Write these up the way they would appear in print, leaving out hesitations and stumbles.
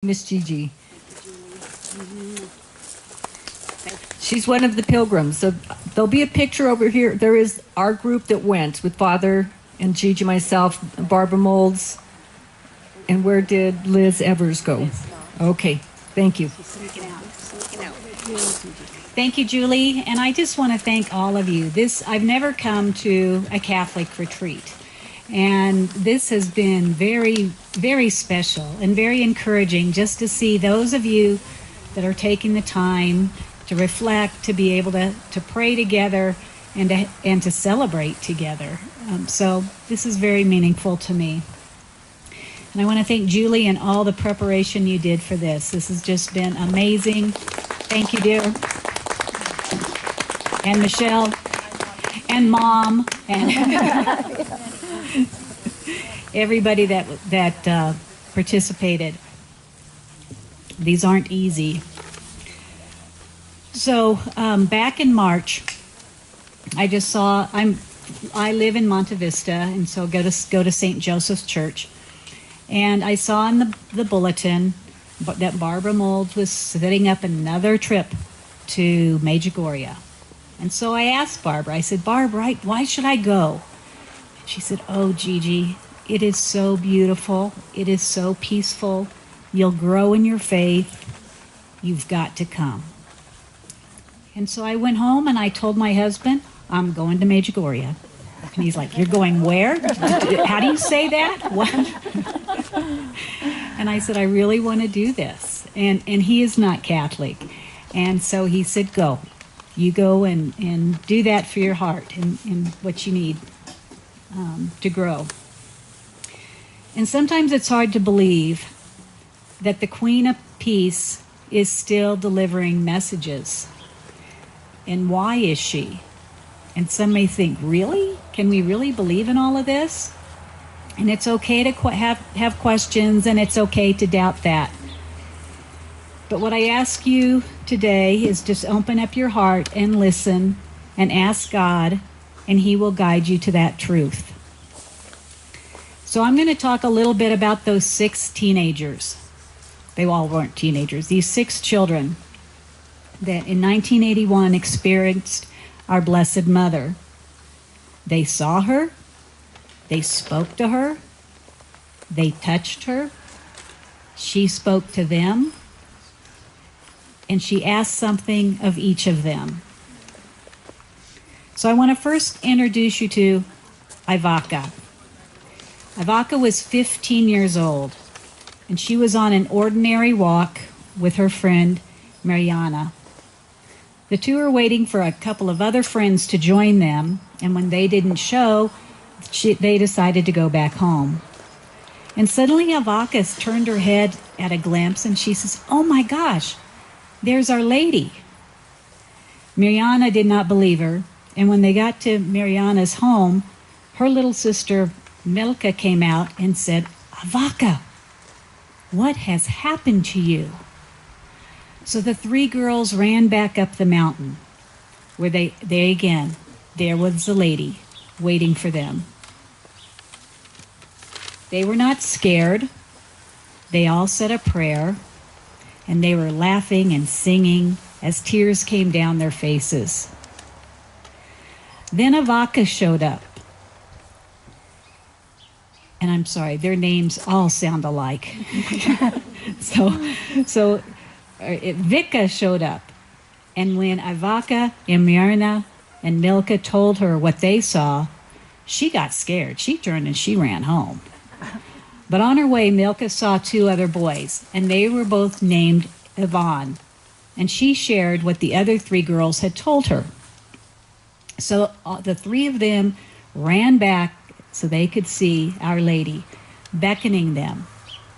Miss Gigi. She's one of the pilgrims. So there'll be a picture over here. There is our group that went with Father and Gigi, myself, Barbara Molds. And where did Liz Evers go? Okay, thank you. Thank you, Julie. And I just want to thank all of you. I've never come to a Catholic retreat. And this has been very, very special and very encouraging just to see those of you that are taking the time to reflect, to be able to pray together and to celebrate together. So this is very meaningful to me. And I want to thank Julie and all the preparation you did for this. This has just been amazing. Thank you, dear. And Michelle and Mom and everybody that participated. These aren't easy. So back in March, I just saw, I live in Monte Vista, and so go to St. Joseph's Church. And I saw in the bulletin that Barbara Molds was setting up another trip to Medjugorje. And so I asked Barbara, I said, Barbara, why should I go? And she said, oh, Gigi, it is so beautiful. It is so peaceful. You'll grow in your faith. You've got to come. And so I went home and I told my husband, I'm going to Medjugorje. And he's like, you're going where? How do you say that? What? And I said, I really want to do this. And he is not Catholic. And so he said, go. You go and do that for your heart and what you need to grow. And sometimes it's hard to believe that the Queen of Peace is still delivering messages. And why is she? And some may think, really? Can we really believe in all of this? And it's okay to have questions, and it's okay to doubt that. But what I ask you today is just open up your heart and listen and ask God, and He will guide you to that truth. So I'm going to talk a little bit about those 6 teenagers. They all weren't teenagers. These 6 children that in 1981 experienced our Blessed Mother. They saw her. They spoke to her. They touched her. She spoke to them. And she asked something of each of them. So I want to first introduce you to Ivaka. Ivaka was 15 years old, and she was on an ordinary walk with her friend Mariana. The two were waiting for a couple of other friends to join them, and when they didn't show, they decided to go back home. And suddenly Ivaka turned her head at a glimpse, and she says, oh my gosh, there's Our Lady. Mariana did not believe her, and when they got to Mariana's home, her little sister Milka came out and said, Ivaka, what has happened to you? So the 3 girls ran back up the mountain, where there was the lady waiting for them. They were not scared. They all said a prayer, and they were laughing and singing as tears came down their faces. Then Ivaka showed up. And I'm sorry, their names all sound alike. So Vika showed up. And when Ivaka and Mirna and Milka told her what they saw, she got scared. She turned and she ran home. But on her way, Milka saw 2 other boys, and they were both named Ivan. And she shared what the other 3 girls had told her. So the 3 of them ran back so they could see Our Lady, beckoning them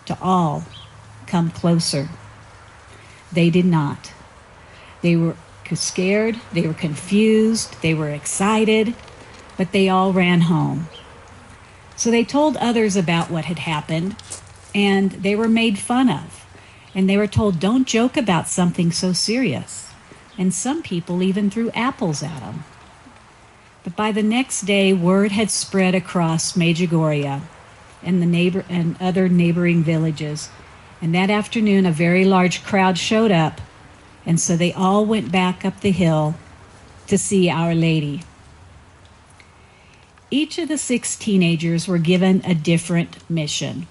to all come closer. They did not. They were scared, they were confused, they were excited, but they all ran home. So they told others about what had happened, and they were made fun of. And they were told, don't joke about something so serious. And some people even threw apples at them. But by the next day, word had spread across Medjugorje and other neighboring villages, And that afternoon, a very large crowd showed up, and so they all went back up the hill to see Our Lady. Each of the 6 teenagers were given a different mission.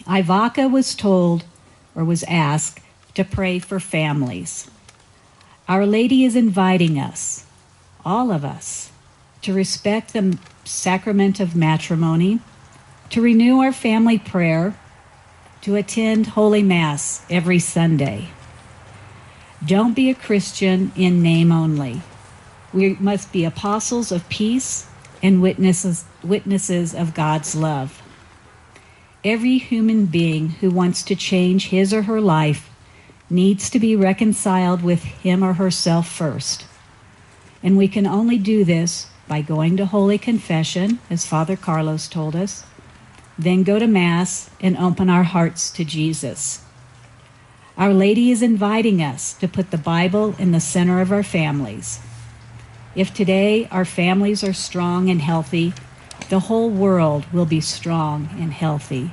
Ivaka was told, or was asked, to pray for families. Our Lady is inviting us, all of us, to respect the sacrament of matrimony, to renew our family prayer, to attend Holy Mass every Sunday. Don't be a Christian in name only. We must be apostles of peace and witnesses of God's love. Every human being who wants to change his or her life needs to be reconciled with him or herself first. And we can only do this by going to Holy Confession, as Father Carlos told us, then go to Mass and open our hearts to Jesus. Our Lady is inviting us to put the Bible in the center of our families. If today our families are strong and healthy, the whole world will be strong and healthy,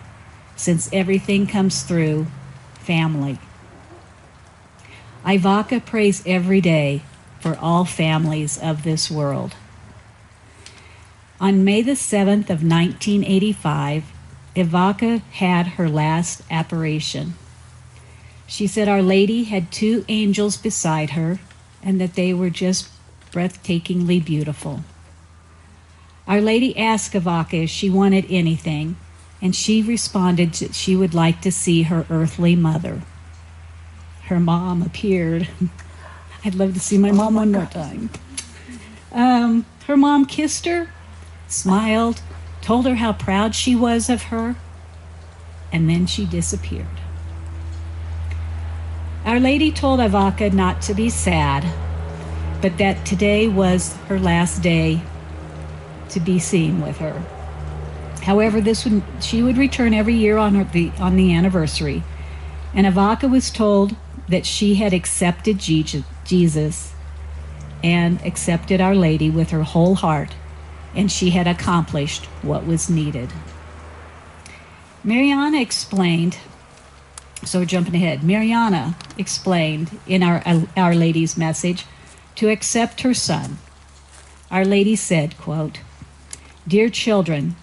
since everything comes through family. Ivaka prays every day for all families of this world. On May the 7th of 1985, Ivaka had her last apparition. She said Our Lady had 2 angels beside her and that they were just breathtakingly beautiful. Our Lady asked Ivaka if she wanted anything, and she responded that she would like to see her earthly mother. Her mom appeared. I'd love to see my mom one more time. Her mom kissed her, smiled, told her how proud she was of her, and then she disappeared. Our Lady told Ivaka not to be sad, but that today was her last day to be seen with her. However, she would return every year on the anniversary, and Ivaka was told that she had accepted Jesus and accepted Our Lady with her whole heart, and she had accomplished what was needed. Mariana explained, so jumping ahead, Mariana explained in Our Lady's message to accept her son. Our Lady said, quote, "Dear children,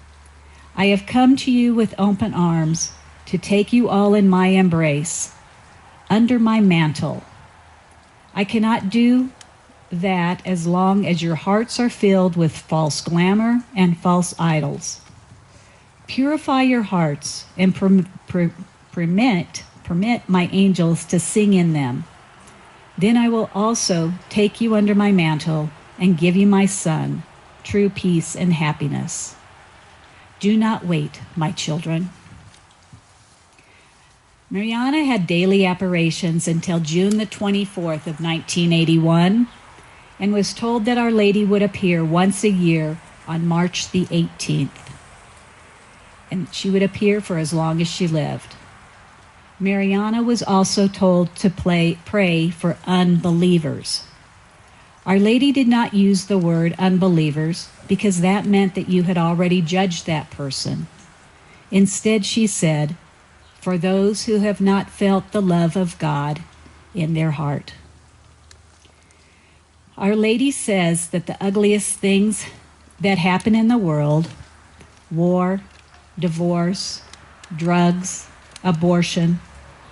I have come to you with open arms to take you all in my embrace, under my mantle. I cannot do that as long as your hearts are filled with false glamour and false idols. Purify your hearts and permit my angels to sing in them. Then I will also take you under my mantle and give you my Son, true peace and happiness. Do not wait, my children." Mariana had daily apparitions until June the 24th of 1981 and was told that Our Lady would appear once a year on March the 18th. And she would appear for as long as she lived. Mariana was also told to pray for unbelievers. Our Lady did not use the word unbelievers because that meant that you had already judged that person. Instead, she said, for those who have not felt the love of God in their heart. Our Lady says that the ugliest things that happen in the world, war, divorce, drugs, abortion,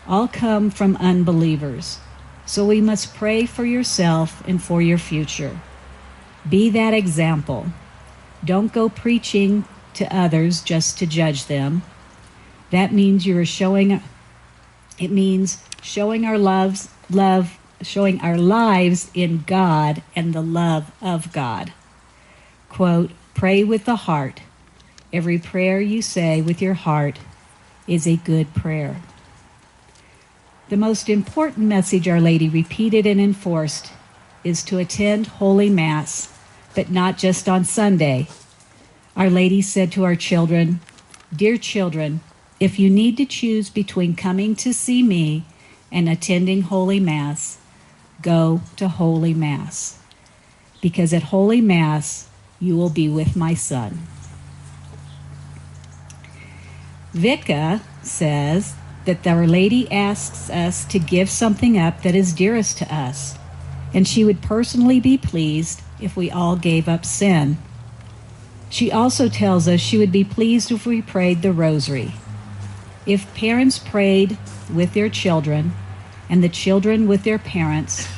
all come from unbelievers. So we must pray for yourself and for your future. Be that example. Don't go preaching to others just to judge them. That means showing our showing our lives in God and the love of God. Quote, pray with the heart. Every prayer you say with your heart is a good prayer. The most important message Our Lady repeated and enforced is to attend Holy Mass, but not just on Sunday. Our Lady said to our children, "Dear children, if you need to choose between coming to see me and attending Holy Mass, go to Holy Mass, because at Holy Mass you will be with my Son." Vika says that Our Lady asks us to give something up that is dearest to us, and she would personally be pleased if we all gave up sin. She also tells us she would be pleased if we prayed the rosary. If parents prayed with their children and the children with their parents,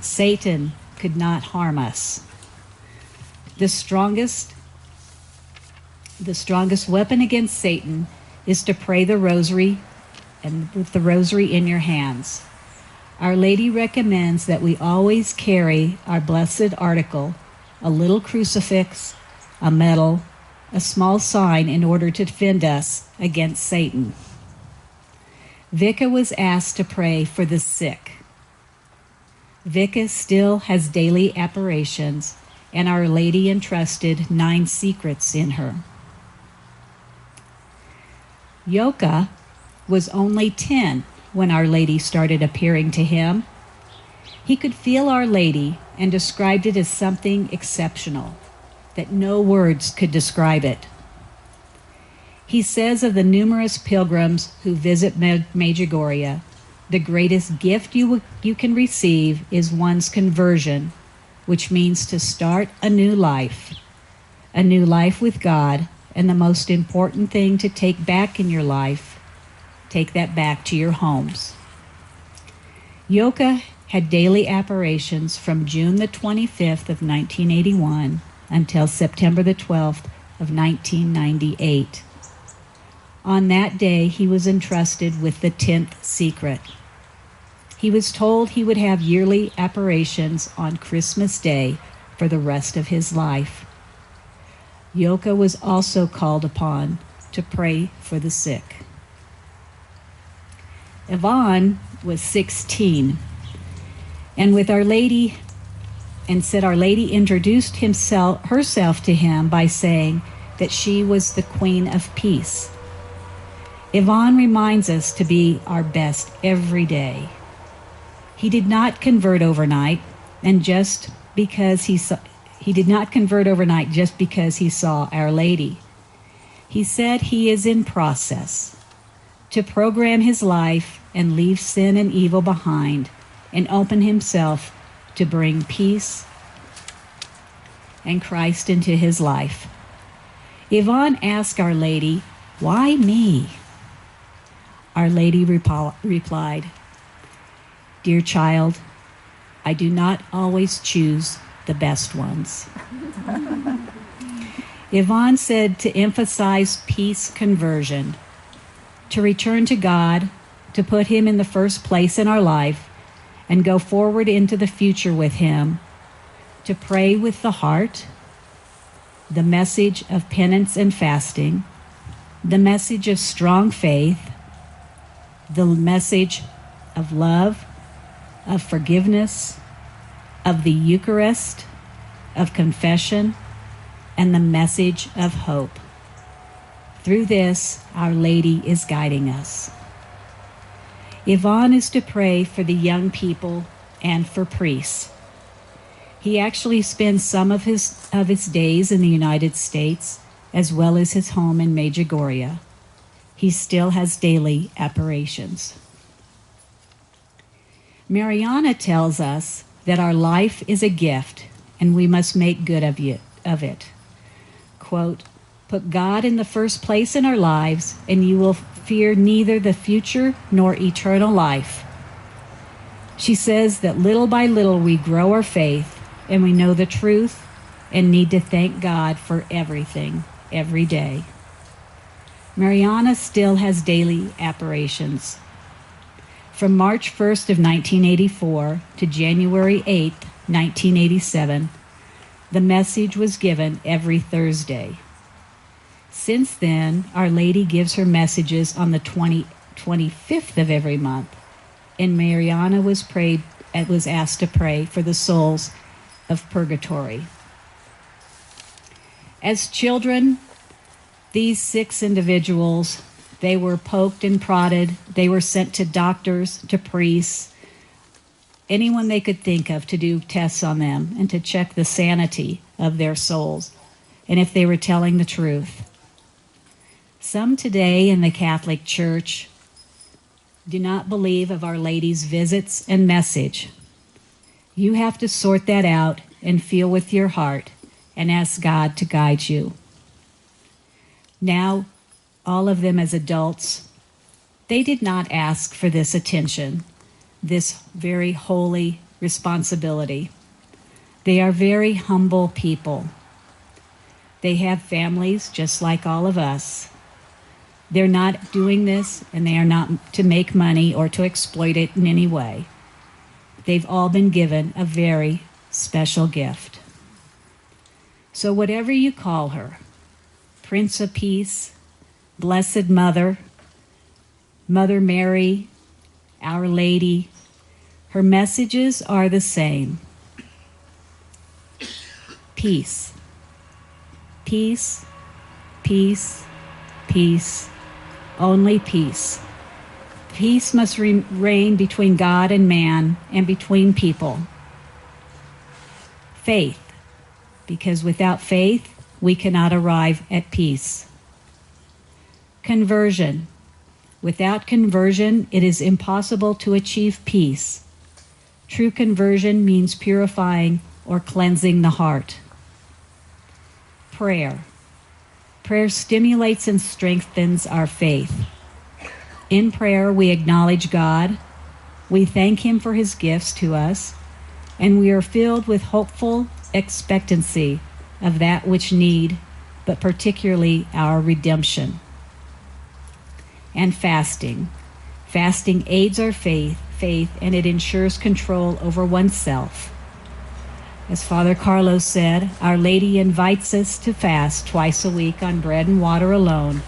Satan could not harm us. The strongest weapon against Satan is to pray the rosary and with the rosary in your hands. Our Lady recommends that we always carry our blessed article, a little crucifix, a medal, a small sign in order to defend us against Satan. Vika was asked to pray for the sick. Vika still has daily apparitions, and Our Lady entrusted 9 secrets in her. Yoka was only 10 when Our Lady started appearing to him. He could feel Our Lady and described it as something exceptional, that no words could describe it. He says of the numerous pilgrims who visit Medjugorje, the greatest gift you can receive is one's conversion, which means to start a new life with God, and the most important thing to take back in your life, take that back to your homes. Yoka had daily apparitions from June the 25th of 1981 until September the 12th of 1998. On that day, he was entrusted with the 10th secret. He was told he would have yearly apparitions on Christmas Day for the rest of his life. Yoka was also called upon to pray for the sick. Ivan was 16, and with Our Lady, and said Our Lady introduced herself to him by saying that she was the Queen of Peace. Ivan reminds us to be our best every day. He did not convert overnight, and just because he did not convert overnight just because he saw Our Lady. He said he is in process to program his life and leave sin and evil behind and open himself to bring peace and Christ into his life. Ivan asked Our Lady, "Why me?" Our Lady replied, "Dear child, I do not always choose the best ones." Ivan said to emphasize peace conversion, to return to God, to put Him in the first place in our life, and go forward into the future with Him, to pray with the heart, the message of penance and fasting, the message of strong faith, the message of love, of forgiveness, of the Eucharist, of confession, and the message of hope. Through this, Our Lady is guiding us. Ivan is to pray for the young people and for priests. He actually spends some of his days in the United States, as well as his home in Medjugorje. He still has daily apparitions. Mariana tells us that our life is a gift and we must make good of it. Quote, "Put God in the first place in our lives and you will fear neither the future nor eternal life." She says that little by little we grow our faith and we know the truth and need to thank God for everything, every day. Mariana still has daily apparitions. From March 1st of 1984 to January 8th, 1987, the message was given every Thursday. Since then, Our Lady gives her messages on the 25th of every month, and Mariana was asked to pray for the souls of purgatory. As children, these 6 individuals, they were poked and prodded. They were sent to doctors, to priests, anyone they could think of to do tests on them and to check the sanity of their souls and if they were telling the truth. Some today in the Catholic Church do not believe of Our Lady's visits and message. You have to sort that out and feel with your heart and ask God to guide you. Now, all of them as adults, they did not ask for this attention, this very holy responsibility. They are very humble people. They have families just like all of us. They're not doing this, and they are not to make money or to exploit it in any way. They've all been given a very special gift. So whatever you call her, Prince of Peace, Blessed Mother, Mother Mary, Our Lady, her messages are the same. Peace. Peace, peace, peace, only peace. Peace must reign between God and man and between people. Faith, because without faith, we cannot arrive at peace. Conversion. Without conversion, it is impossible to achieve peace. True conversion means purifying or cleansing the heart. Prayer. Prayer stimulates and strengthens our faith. In prayer, we acknowledge God, we thank Him for His gifts to us, and we are filled with hopeful expectancy of that which need, but particularly our redemption. And fasting. Fasting aids our faith, and it ensures control over oneself. As Father Carlos said, Our Lady invites us to fast twice a week on bread and water alone,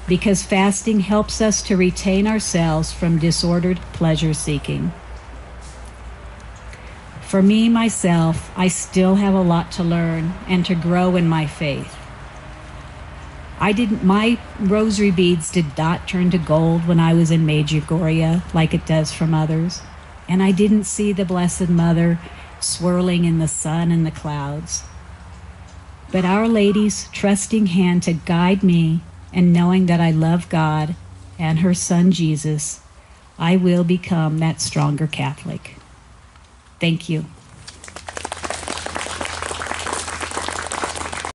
because fasting helps us to retain ourselves from disordered pleasure-seeking. For me, myself, I still have a lot to learn and to grow in my faith. My rosary beads did not turn to gold when I was in Medjugorje like it does from others, and I didn't see the Blessed Mother swirling in the sun and the clouds. But Our Lady's trusting hand to guide me, and knowing that I love God and her Son Jesus, I will become that stronger Catholic. Thank you.